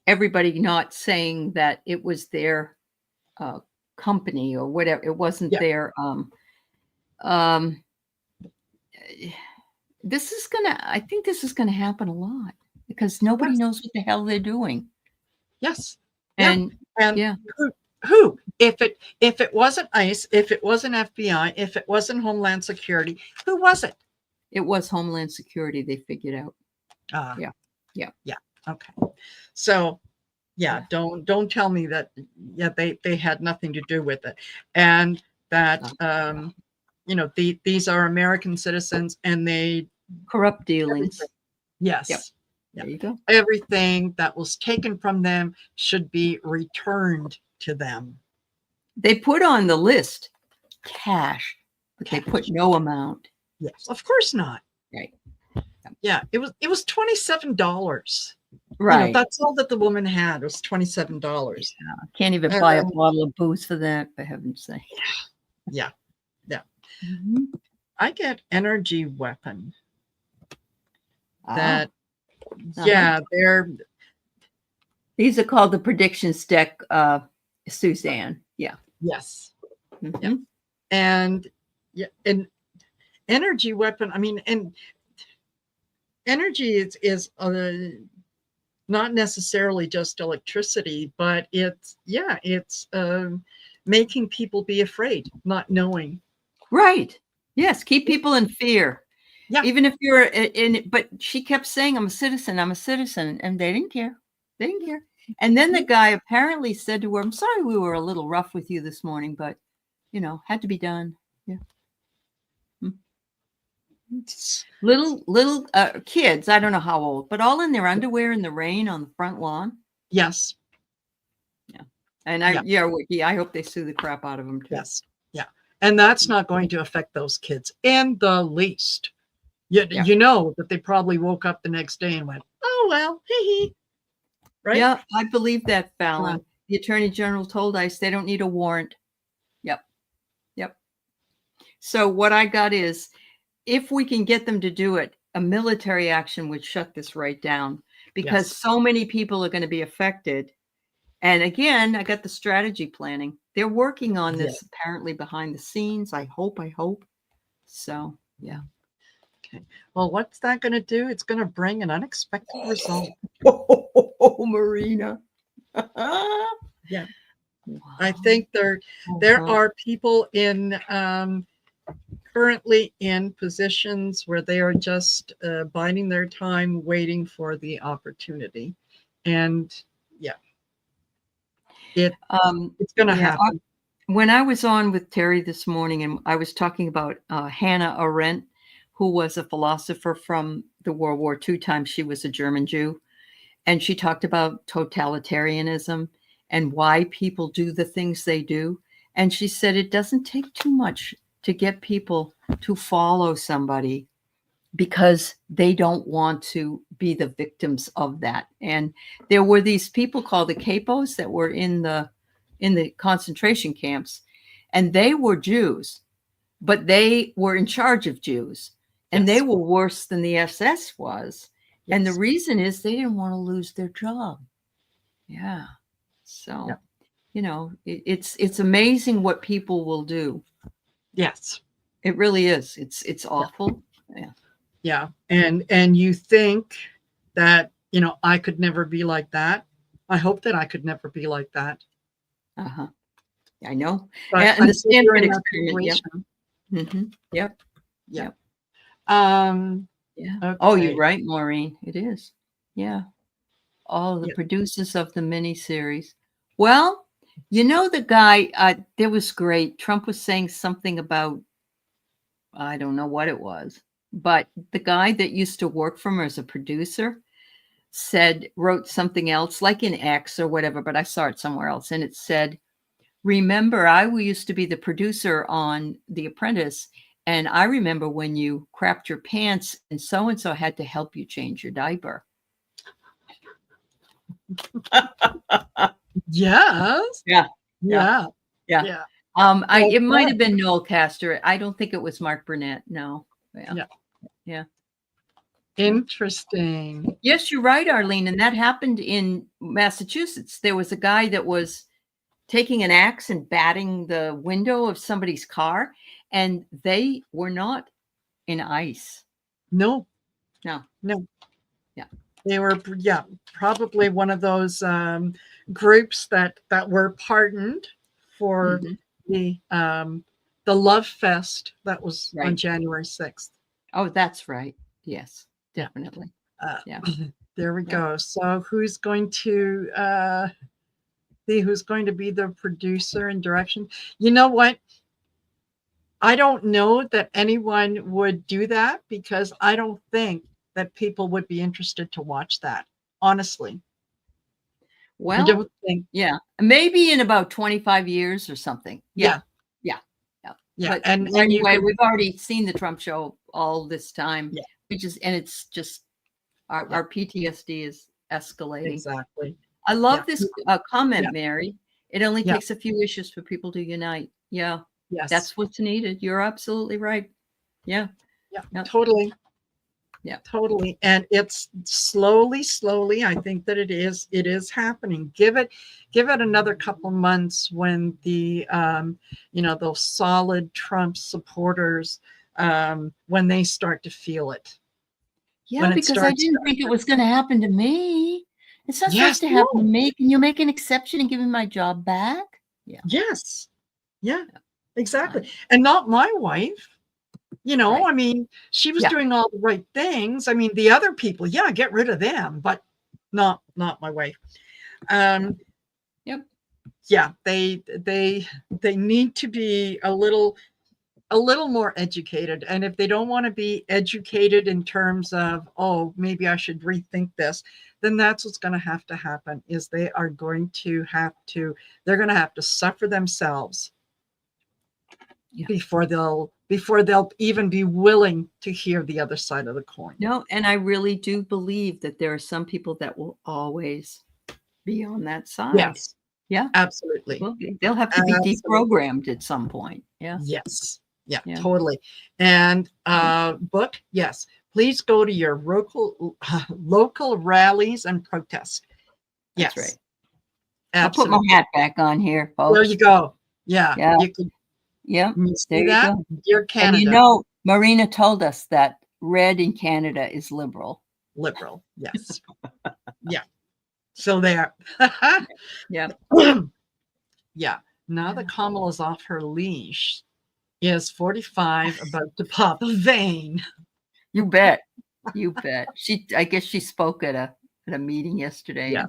everybody not saying that it was their company or whatever, it wasn't their I think this is gonna happen a lot because nobody knows what the hell they're doing. Yes. And who? If it wasn't ICE, if it wasn't FBI, if it wasn't Homeland Security, who was it? It was Homeland Security, they figured out. Yeah. Okay. So don't tell me that they had nothing to do with it. And that these are American citizens and they corrupt dealings. Everything. Yes. Yep. There you go. Everything that was taken from them should be returned to them. They put on the list cash, but they put no amount. Yes, of course not. Right. Yeah, it was $27. Right. That's all that the woman had was $27. Yeah, can't even buy a bottle of booze for that, for heaven's sake. Yeah. Mm-hmm. I get energy weapon. That these are called the predictions deck, Suzanne. Yeah. Yes. Mm-hmm. Yeah. And energy weapon, I mean, and energy is not necessarily just electricity, but it's making people be afraid, not knowing. Right. Yes, keep people in fear. Yeah. Even if you're in, but she kept saying, I'm a citizen, and they didn't care. They didn't care. And then the guy apparently said to her, I'm sorry we were a little rough with you this morning, but had to be done. Yeah. Little kids, I don't know how old, but all in their underwear in the rain on the front lawn. Yes. Yeah. And I hope they sue the crap out of them too. Yes. Yeah. And that's not going to affect those kids in the least. You know that they probably woke up the next day and went, oh, well, hee. Right? Yeah, I believe that, Fallon. The Attorney General told ICE they don't need a warrant. Yep. So what I got is, if we can get them to do it, a military action would shut this right down because so many people are going to be affected. And again, I got the strategy planning. They're working on this apparently behind the scenes. I hope. So, yeah. Okay. Well, what's that going to do? It's going to bring an unexpected result. Oh, Marina. Yeah. Wow. I think there are people in currently in positions where they are just biding their time, waiting for the opportunity. And it's going to happen. When I was on with Terry this morning and I was talking about Hannah Arendt, who was a philosopher from the World War II time. She was a German Jew. And she talked about totalitarianism and why people do the things they do. And she said it doesn't take too much to get people to follow somebody because they don't want to be the victims of that. And there were these people called the capos that were in the concentration camps, and they were Jews, but they were in charge of Jews. And they were worse than the SS was. Yes. And the reason is they didn't want to lose their job. Yeah. So, it's amazing what people will do. Yes. It really is. It's awful. Yeah. Yeah. And you think that, I could never be like that. I hope that I could never be like that. Uh-huh. I know. But and the Stanford experiment. Yep. Mm-hmm. Yep. Yeah. Okay. Oh, you're right, Maureen. It is. Yeah. All the producers of the miniseries. Well, the guy, that was great. Trump was saying something about, I don't know what it was, but the guy that used to work for him as a producer wrote something else like in X or whatever, but I saw it somewhere else. And it said, remember, I used to be the producer on The Apprentice, And I remember when you crapped your pants and so had to help you change your diaper. Yes. Yeah. Yeah. Yeah. Yeah. It might have been Noel Castor. I don't think it was Mark Burnett. No. Yeah. Yeah. Interesting. Yes, you're right, Arlene. And that happened in Massachusetts. There was a guy that was taking an axe and batting the window of somebody's car, and they were not in ICE. No. No. Yeah. They were, probably one of those groups that were pardoned for the Love Fest that was on January 6th. Oh, that's right. Yes, definitely. Yeah. There we go. So who's going to be the producer and direction? You know what? I don't know that anyone would do that, because I don't think that people would be interested to watch that, honestly. Well, I don't think. Yeah, maybe in about 25 years or something. Yeah. But anyway, we've already seen the Trump show all this time. Yeah. It's just our PTSD is escalating. Exactly. I love this comment, Mary. It only takes a few issues for people to unite. Yeah. Yes. That's what's needed. You're absolutely right. Yeah. Yeah. Totally. Yeah. Totally. And it's slowly, I think that it is happening. Give it another couple months when the those solid Trump supporters, when they start to feel it. Yeah, because I didn't think it was going to happen to me. It's not supposed to happen to me. Can you make an exception and give me my job back? Yeah. Yes. Yeah. Exactly. And not my wife. I mean, she was doing all the right things. I mean, the other people, get rid of them, but not my wife. Yeah, they need to be a little more educated. And if they don't want to be educated in terms of, oh, maybe I should rethink this, then that's what's going to happen, is they're going to have to suffer themselves before they'll even be willing to hear the other side of the coin. No, and I really do believe that there are some people that will always be on that side. Yes. Yeah. Absolutely. Well, they'll have to be deprogrammed at some point. Yeah. Yes. Yeah. Totally. And book, yes. Please go to your local rallies and protests. Yes. That's right. Absolutely. I'll put my hat back on here, folks. There you go. Yeah. You could. Yeah, there you go. Dear Canada. And Marina told us that red in Canada is liberal. Liberal, yes. Yeah. So there. Yeah. Yeah. Now that Kamala's off her leash, is 45 about to pop a vein? You bet. You bet. I guess she spoke at a meeting yesterday. Yes.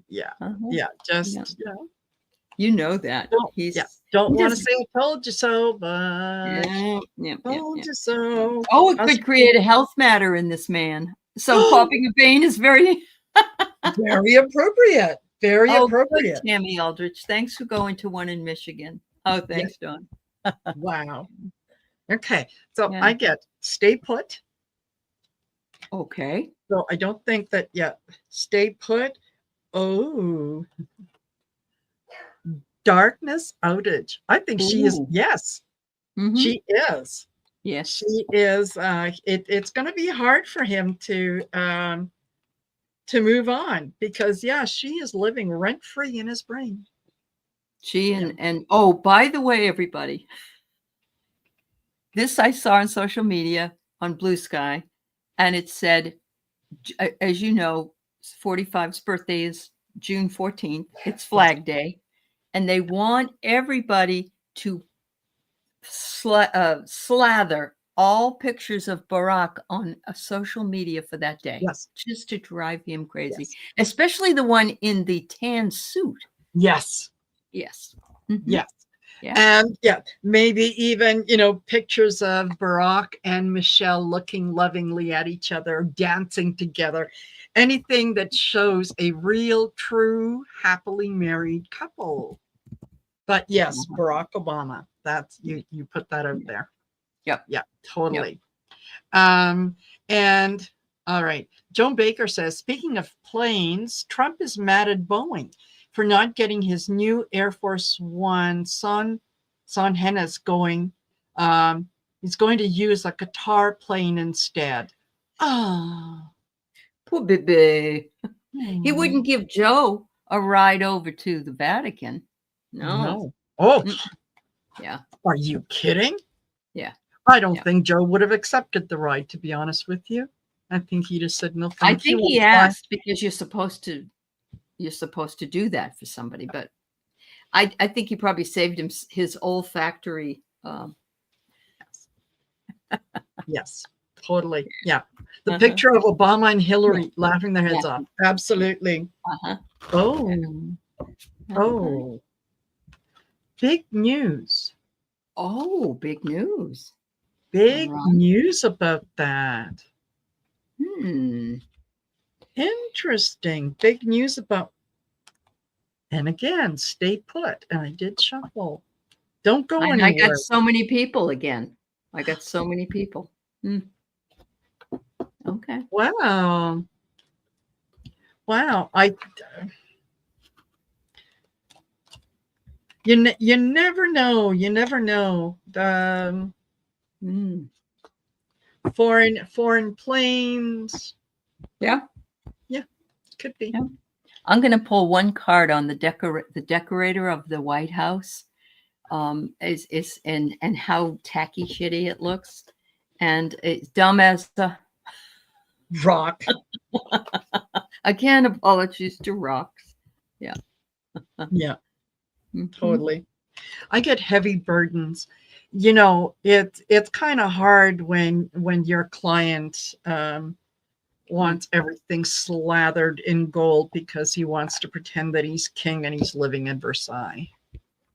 Yeah. Just You know that. Don't want to say I told you so, but told you so. Oh, it could create a health matter in this man. So popping a vein is very very appropriate. Very appropriate. Good, Tammy Aldrich. Thanks for going to one in Michigan. Oh, thanks, Dawn. Wow. Okay. So I get stay put. Okay. So I don't think that stay put. Oh. Darkness outage. I think she is. Yes. She is. Yes. She is. It's going to be hard for him to move on, because she is living rent free in his brain. And oh, by the way, everybody, this I saw on social media on Blue Sky, and it said, as you know, 45's birthday is June 14th. It's Flag Day. And they want everybody to slather all pictures of Barack on social media for that day. Yes. Just to drive him crazy. Yes. Especially the one in the tan suit. Yes. Yes. Yes. Yeah. And maybe even, pictures of Barack and Michelle looking lovingly at each other, dancing together. Anything that shows a real, true, happily married couple. But yes, Barack Obama. that's you put that out there. Yep. Yeah, totally. And all right. Joan Baker says, speaking of planes, Trump is mad at Boeing for not getting his new Air Force One Son Hennes going. He's going to use a Qatar plane instead. Ah, poor baby. He wouldn't give Joe a ride over to the Vatican. No. Oh, yeah. Are you kidding? Yeah. I don't think Joe would have accepted the ride, to be honest with you. I think he just said no thank you. I think he asked because you're supposed to do that for somebody, but I think he probably saved him his olfactory. Yes, totally. Yeah. The picture of Obama and Hillary laughing their heads off. Absolutely. Oh. Big news. Oh, big news. Big news about that. Interesting. Big news about, and again, stay put. And I did shuffle. Don't go anywhere. I got so many people again. I got so many people. Okay. Wow. You never know. You never know. Foreign planes. Yeah. Could be. Yeah. I'm going to pull one card on the decorator of the White House. Is and how tacky shitty it looks, and it's dumb as a rock. Again, apologies to rocks. Yeah. Yeah. Totally. I get heavy burdens. It's kind of hard when your client wants everything slathered in gold because he wants to pretend that he's king and he's living in Versailles.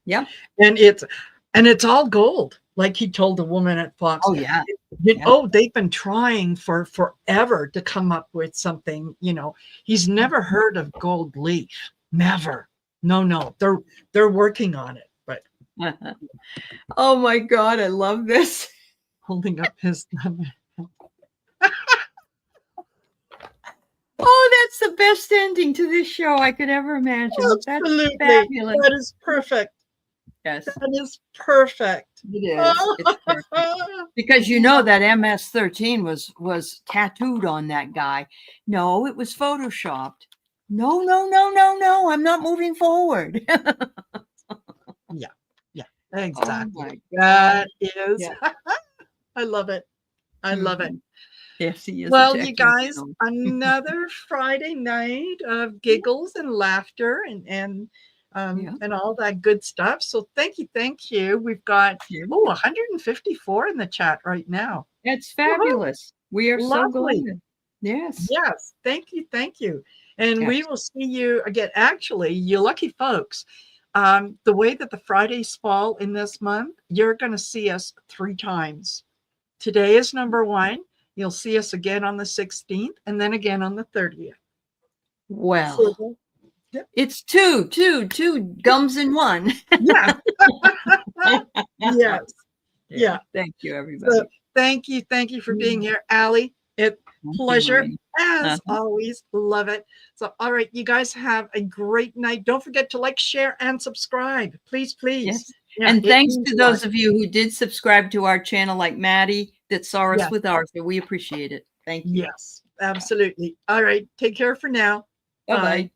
Yeah. And it's all gold. Like he told the woman at Fox. Oh, yeah. They've been trying for forever to come up with something, he's never heard of gold leaf. Never. No. They're working on it, but oh my God, I love this. Holding up his Oh, that's the best ending to this show I could ever imagine. Absolutely. That's fabulous. That is perfect. Yes. That is perfect. It is. It's perfect. Because that MS-13 was tattooed on that guy. No, it was photoshopped. No. I'm not moving forward. Yeah. Exactly. Oh my that is. Yeah. I love it. I love it. Yes, he is. Well, you guys, another Friday night of giggles and laughter and all that good stuff. So thank you. We've got 154 in the chat right now. It's fabulous. We are so glad. Yes. Thank you. And we will see you again. Actually, you lucky folks. The way that the Fridays fall in this month, you're going to see us 3 times. Today is number 1. You'll see us again on the 16th and then again on the 30th. Well, it's two gums in one. Yeah. Yes. Yeah. Thank you, everybody. So, thank you for being here, Aley. It's pleasure as always. Love it. So, all right, you guys have a great night. Don't forget to like, share, and subscribe. Please. Yes. Yeah, and thanks to those of you who did subscribe to our channel, like Maddie, that saw us with Arthur. We appreciate it. Thank you. Yes, absolutely. All right. Take care for now. Bye-bye.